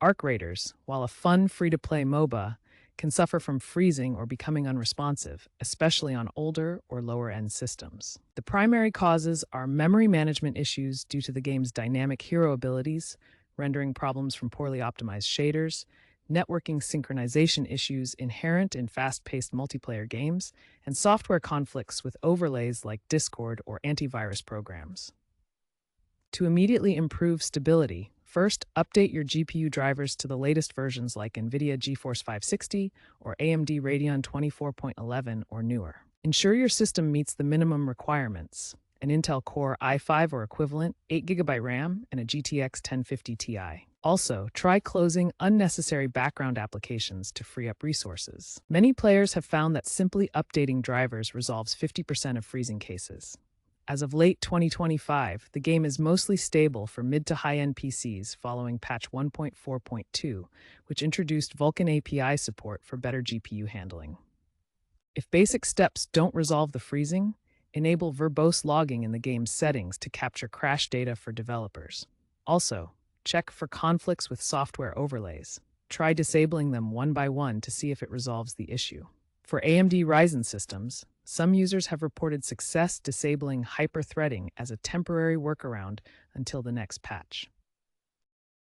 Arc Raiders, while a fun free-to-play MOBA, can suffer from freezing or becoming unresponsive, especially on older or lower-end systems. The primary causes are memory management issues due to the game's dynamic hero abilities, rendering problems from poorly optimized shaders, networking synchronization issues inherent in fast-paced multiplayer games, and software conflicts with overlays like Discord or antivirus programs. To immediately improve stability, first update your GPU drivers to the latest versions like NVIDIA GeForce 560 or AMD Radeon 24.11 or newer. Ensure your system meets the minimum requirements: an Intel Core i5 or equivalent, 8GB RAM, and a GTX 1050 Ti. Also, try closing unnecessary background applications to free up resources. Many players have found that simply updating drivers resolves 50% of freezing cases. As of late 2025, the game is mostly stable for mid to high-end PCs following patch 1.4.2, which introduced Vulkan API support for better GPU handling. If basic steps don't resolve the freezing, enable verbose logging in the game's settings to capture crash data for developers. Also, check for conflicts with software overlays. Try disabling them one by one to see if it resolves the issue. For AMD Ryzen systems, some users have reported success disabling hyper-threading as a temporary workaround until the next patch.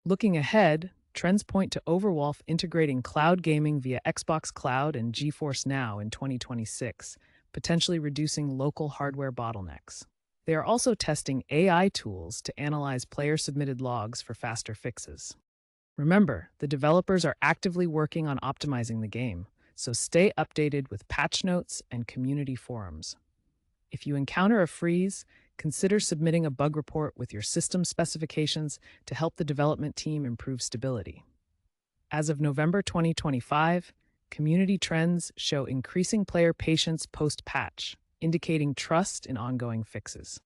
Looking ahead, trends point to Overwolf integrating cloud gaming via Xbox Cloud and GeForce Now in 2026, potentially reducing local hardware bottlenecks. They are also testing AI tools to analyze player-submitted logs for faster fixes. Remember, the developers are actively working on optimizing the game, so stay updated with patch notes and community forums. If you encounter a freeze, consider submitting a bug report with your system specifications to help the development team improve stability. As of November 2025, community trends show increasing player patience post-patch, indicating trust in ongoing fixes.